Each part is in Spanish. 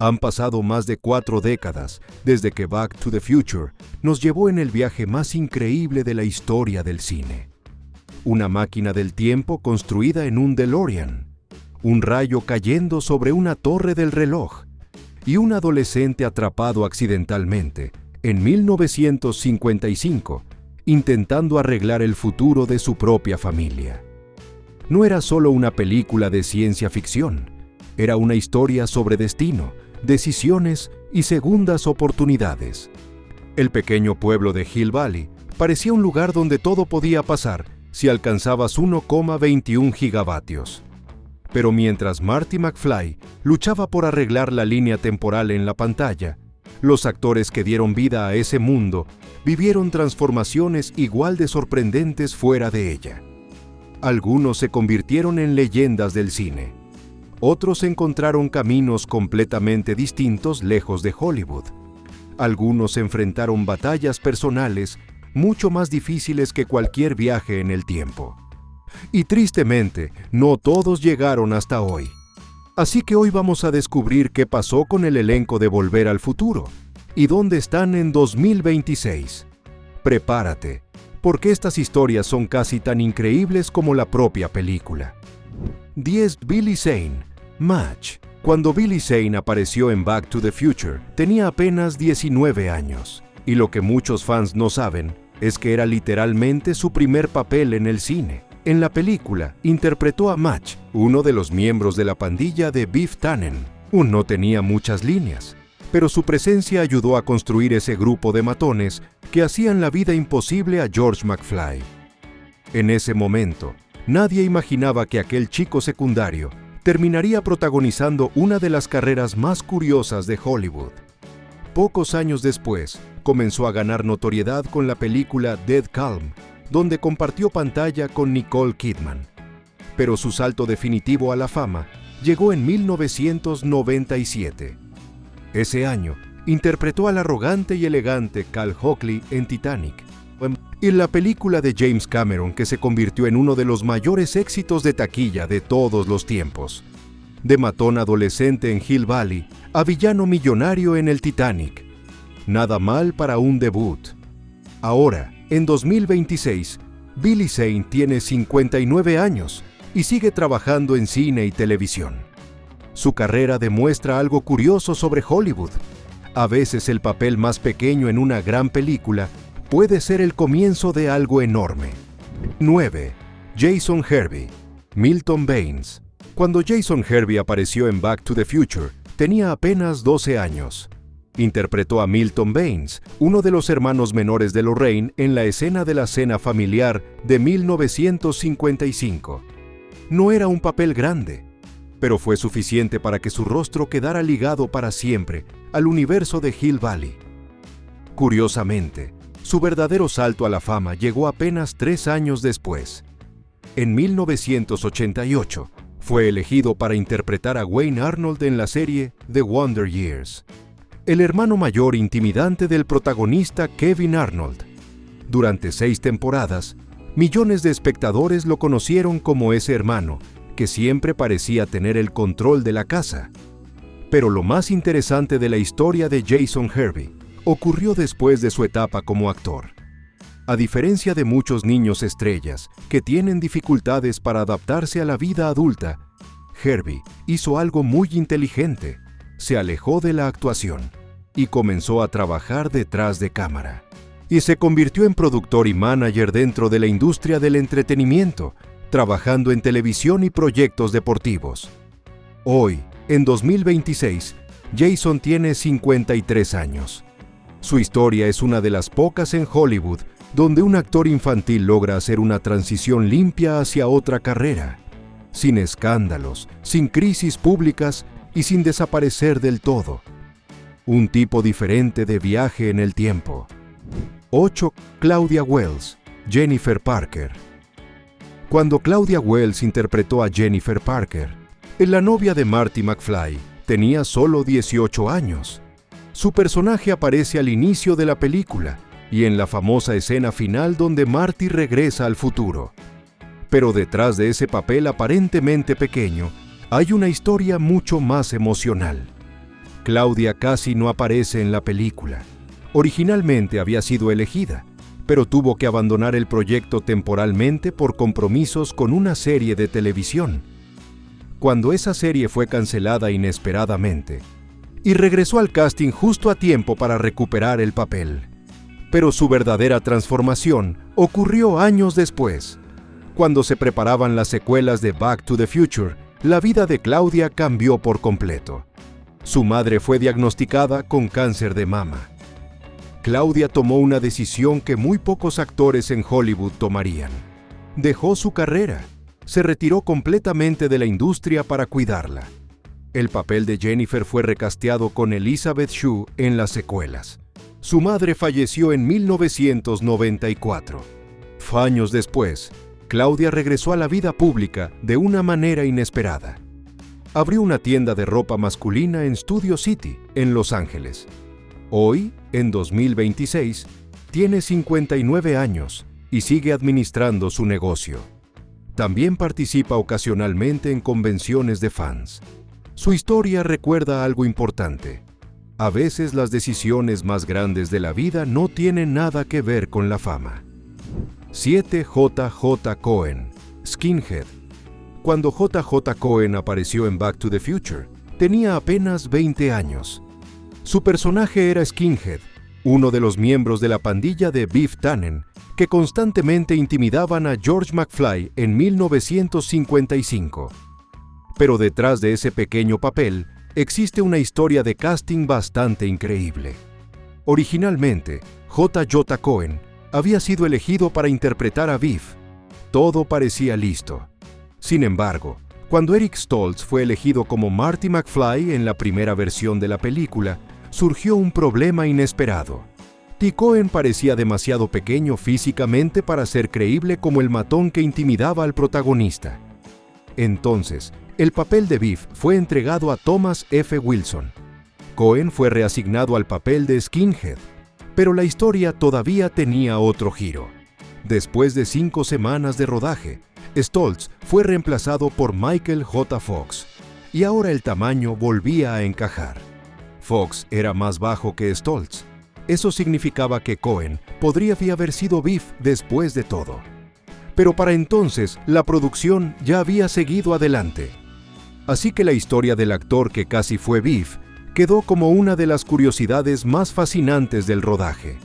Han pasado más de 4 décadas desde que Back to the Future nos llevó en el viaje más increíble de la historia del cine. Una máquina del tiempo construida en un DeLorean, un rayo cayendo sobre una torre del reloj y un adolescente atrapado accidentalmente en 1955, intentando arreglar el futuro de su propia familia. No era solo una película de ciencia ficción, era una historia sobre destino, decisiones y segundas oportunidades. El pequeño pueblo de Hill Valley parecía un lugar donde todo podía pasar si alcanzabas 1,21 gigavatios. Pero mientras Marty McFly luchaba por arreglar la línea temporal en la pantalla, los actores que dieron vida a ese mundo vivieron transformaciones igual de sorprendentes fuera de ella. Algunos se convirtieron en leyendas del cine. Otros encontraron caminos completamente distintos lejos de Hollywood. Algunos enfrentaron batallas personales mucho más difíciles que cualquier viaje en el tiempo. Y tristemente, no todos llegaron hasta hoy. Así que hoy vamos a descubrir qué pasó con el elenco de Volver al Futuro y dónde están en 2026. Prepárate, porque estas historias son casi tan increíbles como la propia película. 10. Billy Zane. Match. Cuando Billy Zane apareció en Back to the Future, tenía apenas 19 años. Y lo que muchos fans no saben es que era literalmente su primer papel en el cine. En la película, interpretó a Match, uno de los miembros de la pandilla de Biff Tannen. No tenía muchas líneas, pero su presencia ayudó a construir ese grupo de matones que hacían la vida imposible a George McFly. En ese momento, nadie imaginaba que aquel chico secundario terminaría protagonizando una de las carreras más curiosas de Hollywood. Pocos años después, comenzó a ganar notoriedad con la película Dead Calm, donde compartió pantalla con Nicole Kidman. Pero su salto definitivo a la fama llegó en 1997. Ese año, interpretó al arrogante y elegante Cal Hockley en Titanic, y la película de James Cameron que se convirtió en uno de los mayores éxitos de taquilla de todos los tiempos. De matón adolescente en Hill Valley a villano millonario en el Titanic. Nada mal para un debut. Ahora, en 2026, Billy Zane tiene 59 años y sigue trabajando en cine y televisión. Su carrera demuestra algo curioso sobre Hollywood. A veces el papel más pequeño en una gran película puede ser el comienzo de algo enorme. 9. Jason Hervey. Milton Baines. Cuando Jason Hervey apareció en Back to the Future, tenía apenas 12 años. Interpretó a Milton Baines, uno de los hermanos menores de Lorraine, en la escena de la cena familiar de 1955. No era un papel grande, pero fue suficiente para que su rostro quedara ligado para siempre al universo de Hill Valley. Curiosamente, su verdadero salto a la fama llegó apenas 3 años después. En 1988, fue elegido para interpretar a Wayne Arnold en la serie The Wonder Years, el hermano mayor intimidante del protagonista Kevin Arnold. Durante 6 temporadas, millones de espectadores lo conocieron como ese hermano que siempre parecía tener el control de la casa. Pero lo más interesante de la historia de Jason Hervey ocurrió después de su etapa como actor. A diferencia de muchos niños estrellas que tienen dificultades para adaptarse a la vida adulta, Hervey hizo algo muy inteligente. Se alejó de la actuación y comenzó a trabajar detrás de cámara. Y se convirtió en productor y manager dentro de la industria del entretenimiento, trabajando en televisión y proyectos deportivos. Hoy, en 2026, Jason tiene 53 años. Su historia es una de las pocas en Hollywood donde un actor infantil logra hacer una transición limpia hacia otra carrera, sin escándalos, sin crisis públicas y sin desaparecer del todo. Un tipo diferente de viaje en el tiempo. 8. Claudia Wells. Jennifer Parker. Cuando Claudia Wells interpretó a Jennifer Parker, la novia de Marty McFly, tenía solo 18 años. Su personaje aparece al inicio de la película y en la famosa escena final donde Marty regresa al futuro. Pero detrás de ese papel aparentemente pequeño, hay una historia mucho más emocional. Claudia casi no aparece en la película. Originalmente había sido elegida, pero tuvo que abandonar el proyecto temporalmente por compromisos con una serie de televisión. Cuando esa serie fue cancelada inesperadamente, y regresó al casting justo a tiempo para recuperar el papel. Pero su verdadera transformación ocurrió años después. Cuando se preparaban las secuelas de Back to the Future, la vida de Claudia cambió por completo. Su madre fue diagnosticada con cáncer de mama. Claudia tomó una decisión que muy pocos actores en Hollywood tomarían. Dejó su carrera, se retiró completamente de la industria para cuidarla. El papel de Jennifer fue recasteado con Elizabeth Shue en las secuelas. Su madre falleció en 1994. Años después, Claudia regresó a la vida pública de una manera inesperada. Abrió una tienda de ropa masculina en Studio City, en Los Ángeles. Hoy, en 2026, tiene 59 años y sigue administrando su negocio. También participa ocasionalmente en convenciones de fans. Su historia recuerda algo importante. A veces las decisiones más grandes de la vida no tienen nada que ver con la fama. 7. J.J. Cohen, Skinhead. Cuando J.J. Cohen apareció en Back to the Future, tenía apenas 20 años. Su personaje era Skinhead, uno de los miembros de la pandilla de Biff Tannen, que constantemente intimidaban a George McFly en 1955. Pero detrás de ese pequeño papel existe una historia de casting bastante increíble. Originalmente, J.J. Cohen había sido elegido para interpretar a Biff. Todo parecía listo. Sin embargo, cuando Eric Stoltz fue elegido como Marty McFly en la primera versión de la película, surgió un problema inesperado. Cohen parecía demasiado pequeño físicamente para ser creíble como el matón que intimidaba al protagonista. Entonces, el papel de Biff fue entregado a Thomas F. Wilson. Cohen fue reasignado al papel de Skinhead, pero la historia todavía tenía otro giro. Después de 5 semanas de rodaje, Stoltz fue reemplazado por Michael J. Fox, y ahora el tamaño volvía a encajar. Fox era más bajo que Stoltz. Eso significaba que Cohen podría haber sido Biff después de todo. Pero para entonces, la producción ya había seguido adelante. Así que la historia del actor que casi fue Biff quedó como una de las curiosidades más fascinantes del rodaje.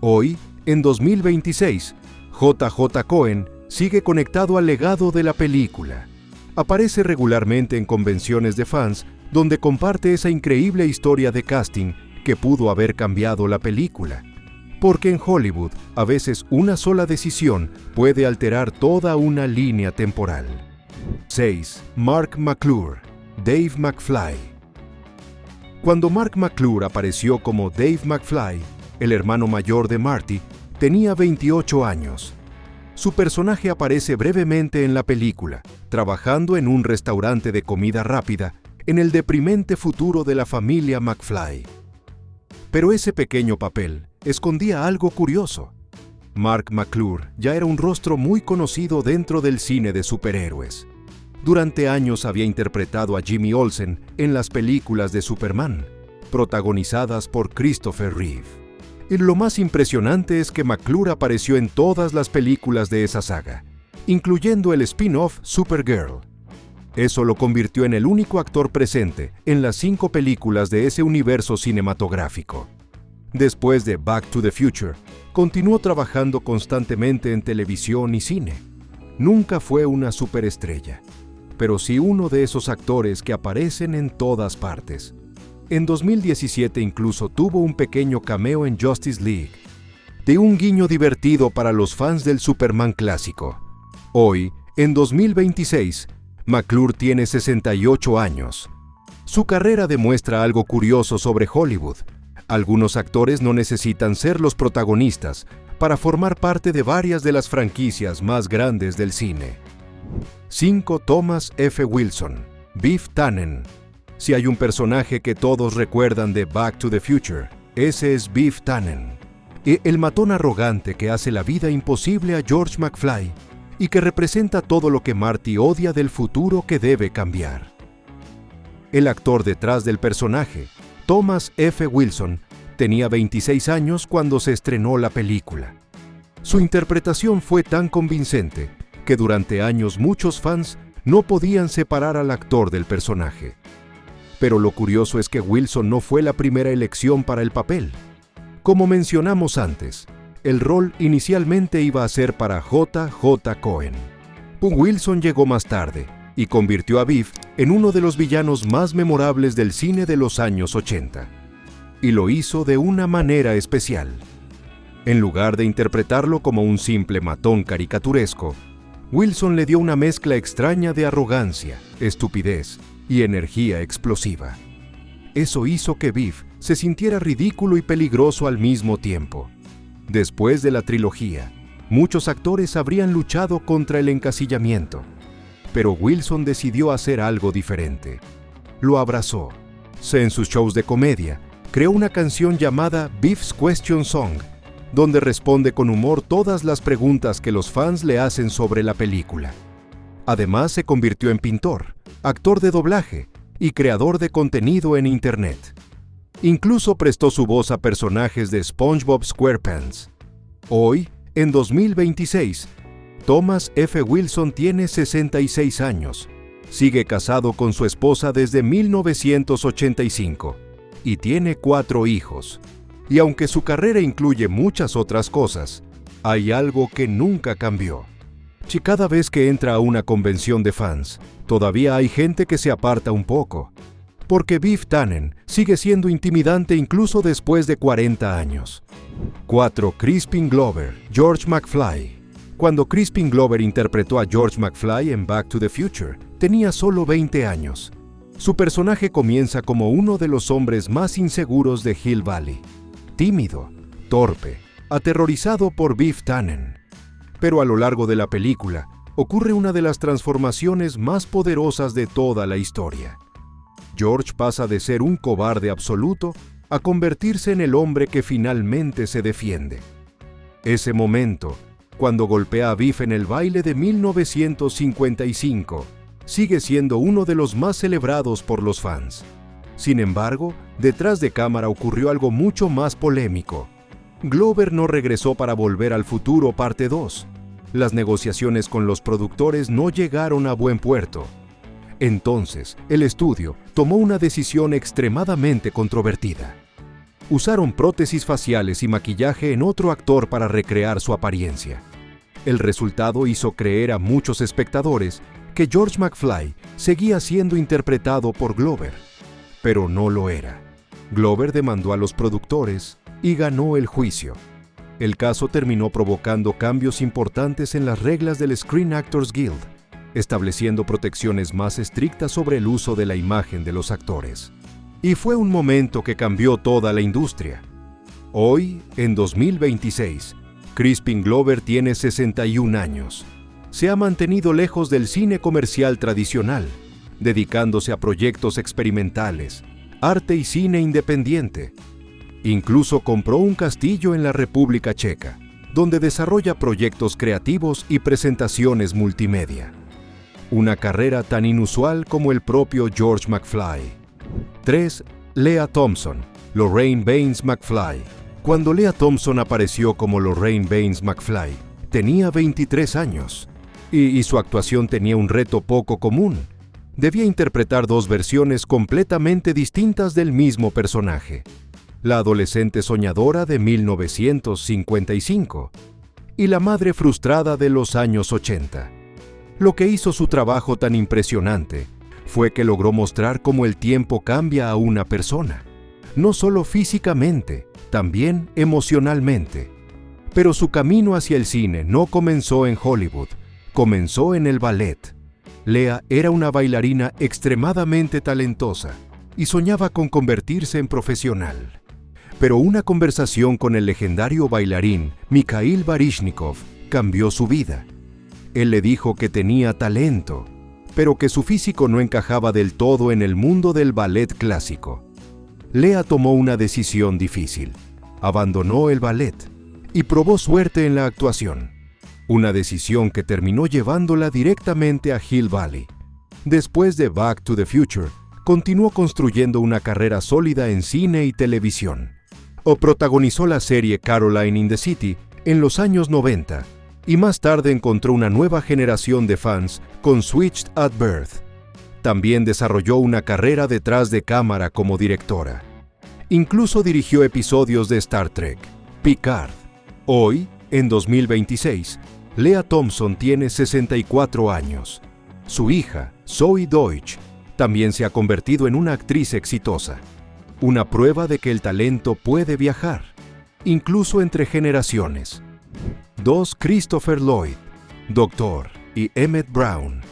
Hoy, en 2026, J.J. Cohen sigue conectado al legado de la película. Aparece regularmente en convenciones de fans donde comparte esa increíble historia de casting que pudo haber cambiado la película. Porque en Hollywood, a veces una sola decisión puede alterar toda una línea temporal. 6. Mark McClure, Dave McFly. Cuando Mark McClure apareció como Dave McFly, el hermano mayor de Marty, tenía 28 años. Su personaje aparece brevemente en la película, trabajando en un restaurante de comida rápida en el deprimente futuro de la familia McFly. Pero ese pequeño papel escondía algo curioso. Mark McClure ya era un rostro muy conocido dentro del cine de superhéroes. Durante años había interpretado a Jimmy Olsen en las películas de Superman, protagonizadas por Christopher Reeve. Y lo más impresionante es que McClure apareció en todas las películas de esa saga, incluyendo el spin-off Supergirl. Eso lo convirtió en el único actor presente en las 5 películas de ese universo cinematográfico. Después de Back to the Future, continuó trabajando constantemente en televisión y cine. Nunca fue una superestrella, pero sí uno de esos actores que aparecen en todas partes. En 2017 incluso tuvo un pequeño cameo en Justice League, de un guiño divertido para los fans del Superman clásico. Hoy, en 2026, McClure tiene 68 años. Su carrera demuestra algo curioso sobre Hollywood. Algunos actores no necesitan ser los protagonistas para formar parte de varias de las franquicias más grandes del cine. 5. Thomas F. Wilson, Biff Tannen. Si hay un personaje que todos recuerdan de Back to the Future, ese es Biff Tannen. El matón arrogante que hace la vida imposible a George McFly y que representa todo lo que Marty odia del futuro que debe cambiar. El actor detrás del personaje Thomas F. Wilson tenía 26 años cuando se estrenó la película. Su interpretación fue tan convincente que durante años muchos fans no podían separar al actor del personaje. Pero lo curioso es que Wilson no fue la primera elección para el papel. Como mencionamos antes, el rol inicialmente iba a ser para J.J. Cohen. Wilson llegó más tarde y convirtió a Biff en uno de los villanos más memorables del cine de los años 80. Y lo hizo de una manera especial. En lugar de interpretarlo como un simple matón caricaturesco, Wilson le dio una mezcla extraña de arrogancia, estupidez y energía explosiva. Eso hizo que Biff se sintiera ridículo y peligroso al mismo tiempo. Después de la trilogía, muchos actores habrían luchado contra el encasillamiento, pero Wilson decidió hacer algo diferente. Lo abrazó. En sus shows de comedia, creó una canción llamada Biff's Question Song, donde responde con humor todas las preguntas que los fans le hacen sobre la película. Además, se convirtió en pintor, actor de doblaje y creador de contenido en Internet. Incluso prestó su voz a personajes de SpongeBob SquarePants. Hoy, en 2026, Thomas F. Wilson tiene 66 años, sigue casado con su esposa desde 1985 y tiene 4 hijos. Y aunque su carrera incluye muchas otras cosas, hay algo que nunca cambió. Si cada vez que entra a una convención de fans, todavía hay gente que se aparta un poco, porque Biff Tannen sigue siendo intimidante incluso después de 40 años. 4. Crispin Glover, George McFly. Cuando Crispin Glover interpretó a George McFly en Back to the Future, tenía solo 20 años. Su personaje comienza como uno de los hombres más inseguros de Hill Valley. Tímido, torpe, aterrorizado por Biff Tannen. Pero a lo largo de la película, ocurre una de las transformaciones más poderosas de toda la historia. George pasa de ser un cobarde absoluto a convertirse en el hombre que finalmente se defiende. Ese momento, cuando golpea a Biff en el baile de 1955, sigue siendo uno de los más celebrados por los fans. Sin embargo, detrás de cámara ocurrió algo mucho más polémico. Glover no regresó para Volver al Futuro Parte 2. Las negociaciones con los productores no llegaron a buen puerto. Entonces, el estudio tomó una decisión extremadamente controvertida. Usaron prótesis faciales y maquillaje en otro actor para recrear su apariencia. El resultado hizo creer a muchos espectadores que George McFly seguía siendo interpretado por Glover, pero no lo era. Glover demandó a los productores y ganó el juicio. El caso terminó provocando cambios importantes en las reglas del Screen Actors Guild, estableciendo protecciones más estrictas sobre el uso de la imagen de los actores. Y fue un momento que cambió toda la industria. Hoy, en 2026, Crispin Glover tiene 61 años. Se ha mantenido lejos del cine comercial tradicional, dedicándose a proyectos experimentales, arte y cine independiente. Incluso compró un castillo en la República Checa, donde desarrolla proyectos creativos y presentaciones multimedia. Una carrera tan inusual como el propio George McFly. 3. Lea Thompson, Lorraine Baines McFly. Cuando Lea Thompson apareció como Lorraine Baines McFly, tenía 23 años, y su actuación tenía un reto poco común. Debía interpretar 2 versiones completamente distintas del mismo personaje: la adolescente soñadora de 1955 y la madre frustrada de los años 80. Lo que hizo su trabajo tan impresionante fue que logró mostrar cómo el tiempo cambia a una persona, no solo físicamente, también emocionalmente. Pero su camino hacia el cine no comenzó en Hollywood, comenzó en el ballet. Lea era una bailarina extremadamente talentosa y soñaba con convertirse en profesional. Pero una conversación con el legendario bailarín Mikhail Baryshnikov cambió su vida. Él le dijo que tenía talento, pero que su físico no encajaba del todo en el mundo del ballet clásico. Lea tomó una decisión difícil. Abandonó el ballet y probó suerte en la actuación. Una decisión que terminó llevándola directamente a Hill Valley. Después de Back to the Future, continuó construyendo una carrera sólida en cine y televisión. Protagonizó la serie Caroline in the City en los años 90 y más tarde encontró una nueva generación de fans con Switched at Birth. También desarrolló una carrera detrás de cámara como directora. Incluso dirigió episodios de Star Trek, Picard. Hoy, en 2026, Lea Thompson tiene 64 años. Su hija, Zoe Deutsch, también se ha convertido en una actriz exitosa. Una prueba de que el talento puede viajar, incluso entre generaciones. 2. Christopher Lloyd, Doctor, y Emmett Brown.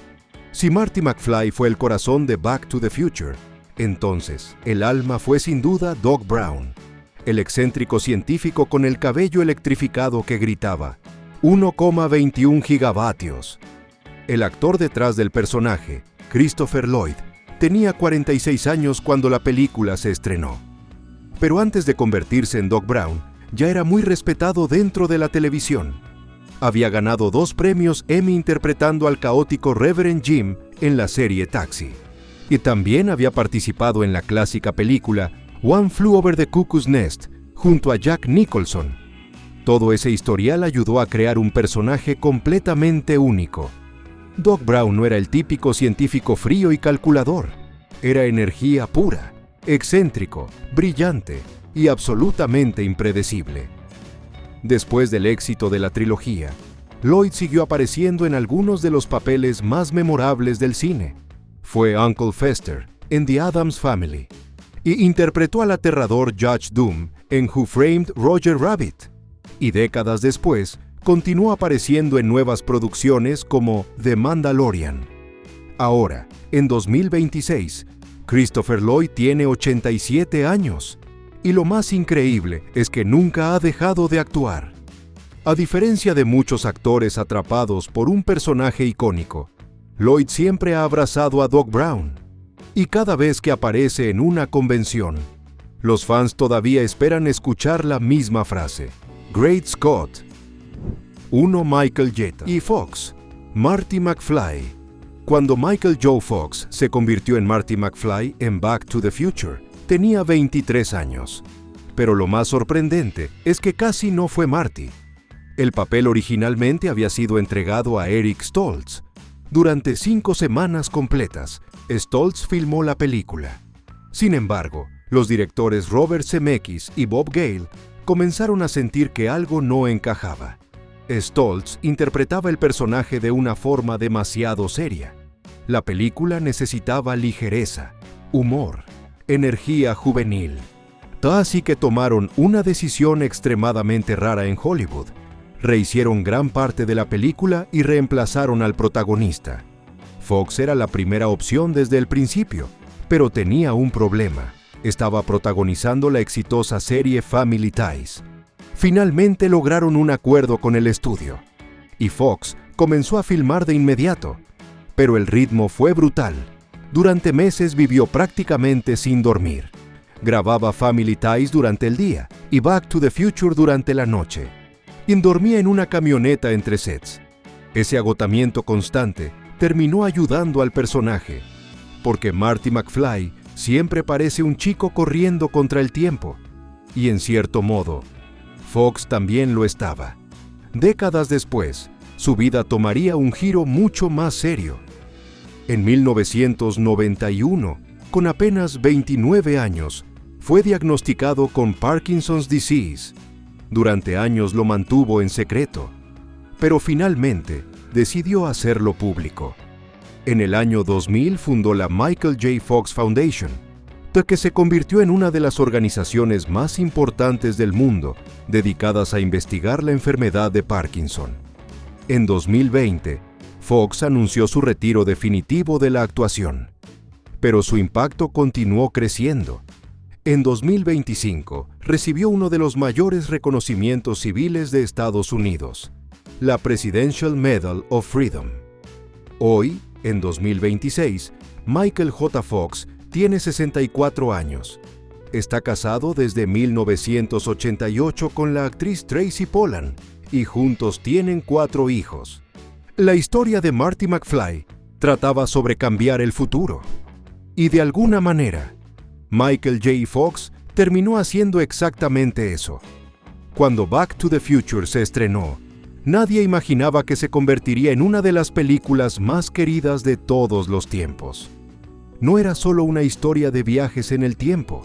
Si Marty McFly fue el corazón de Back to the Future, entonces el alma fue sin duda Doc Brown, el excéntrico científico con el cabello electrificado que gritaba 1,21 gigavatios. El actor detrás del personaje, Christopher Lloyd, tenía 46 años cuando la película se estrenó. Pero antes de convertirse en Doc Brown, ya era muy respetado dentro de la televisión. Había ganado 2 premios Emmy interpretando al caótico Reverend Jim en la serie Taxi. Y también había participado en la clásica película One Flew Over the Cuckoo's Nest junto a Jack Nicholson. Todo ese historial ayudó a crear un personaje completamente único. Doc Brown no era el típico científico frío y calculador. Era energía pura, excéntrico, brillante y absolutamente impredecible. Después del éxito de la trilogía, Lloyd siguió apareciendo en algunos de los papeles más memorables del cine. Fue Uncle Fester en The Addams Family y interpretó al aterrador Judge Doom en Who Framed Roger Rabbit. Y décadas después, continuó apareciendo en nuevas producciones como The Mandalorian. Ahora, en 2026, Christopher Lloyd tiene 87 años. Y lo más increíble es que nunca ha dejado de actuar. A diferencia de muchos actores atrapados por un personaje icónico, Lloyd siempre ha abrazado a Doc Brown. Y cada vez que aparece en una convención, los fans todavía esperan escuchar la misma frase: Great Scott. 1. Michael Jetta y Fox, Marty McFly. Cuando Michael Joe Fox se convirtió en Marty McFly en Back to the Future, tenía 23 años. Pero lo más sorprendente es que casi no fue Marty. El papel originalmente había sido entregado a Eric Stoltz. Durante 5 semanas completas, Stoltz filmó la película. Sin embargo, los directores Robert Zemeckis y Bob Gale comenzaron a sentir que algo no encajaba. Stoltz interpretaba el personaje de una forma demasiado seria. La película necesitaba ligereza, humor, energía juvenil. Así que tomaron una decisión extremadamente rara en Hollywood. Rehicieron gran parte de la película y reemplazaron al protagonista. Fox era la primera opción desde el principio, pero tenía un problema. Estaba protagonizando la exitosa serie Family Ties. Finalmente lograron un acuerdo con el estudio, y Fox comenzó a filmar de inmediato. Pero el ritmo fue brutal. Durante meses vivió prácticamente sin dormir. Grababa Family Ties durante el día y Back to the Future durante la noche. Y dormía en una camioneta entre sets. Ese agotamiento constante terminó ayudando al personaje, porque Marty McFly siempre parece un chico corriendo contra el tiempo. Y en cierto modo, Fox también lo estaba. Décadas después, su vida tomaría un giro mucho más serio. En 1991, con apenas 29 años, fue diagnosticado con Parkinson's Disease. Durante años lo mantuvo en secreto, pero finalmente decidió hacerlo público. En el año 2000 fundó la Michael J. Fox Foundation, que se convirtió en una de las organizaciones más importantes del mundo dedicadas a investigar la enfermedad de Parkinson. En 2020, Fox anunció su retiro definitivo de la actuación, pero su impacto continuó creciendo. En 2025, recibió uno de los mayores reconocimientos civiles de Estados Unidos, la Presidential Medal of Freedom. Hoy, en 2026, Michael J. Fox tiene 64 años. Está casado desde 1988 con la actriz Tracy Pollan y juntos tienen 4 hijos. La historia de Marty McFly trataba sobre cambiar el futuro. Y de alguna manera, Michael J. Fox terminó haciendo exactamente eso. Cuando Back to the Future se estrenó, nadie imaginaba que se convertiría en una de las películas más queridas de todos los tiempos. No era solo una historia de viajes en el tiempo,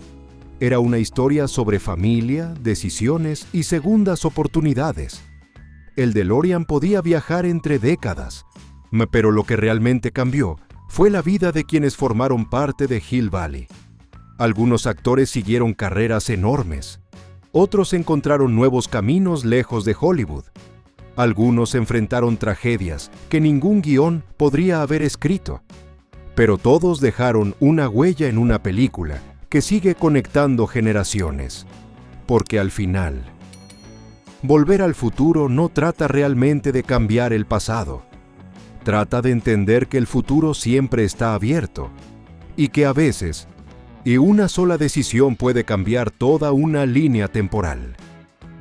era una historia sobre familia, decisiones y segundas oportunidades. El DeLorean podía viajar entre décadas, pero lo que realmente cambió fue la vida de quienes formaron parte de Hill Valley. Algunos actores siguieron carreras enormes, otros encontraron nuevos caminos lejos de Hollywood. Algunos enfrentaron tragedias que ningún guión podría haber escrito, pero todos dejaron una huella en una película que sigue conectando generaciones. Porque al final, Volver al Futuro no trata realmente de cambiar el pasado. Trata de entender que el futuro siempre está abierto y que a veces, una sola decisión puede cambiar toda una línea temporal.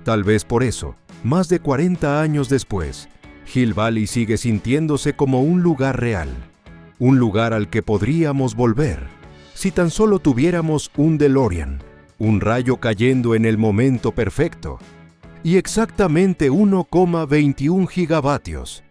Tal vez por eso, más de 40 años después, Hill Valley sigue sintiéndose como un lugar real, un lugar al que podríamos volver, si tan solo tuviéramos un DeLorean, un rayo cayendo en el momento perfecto, y exactamente 1,21 gigavatios.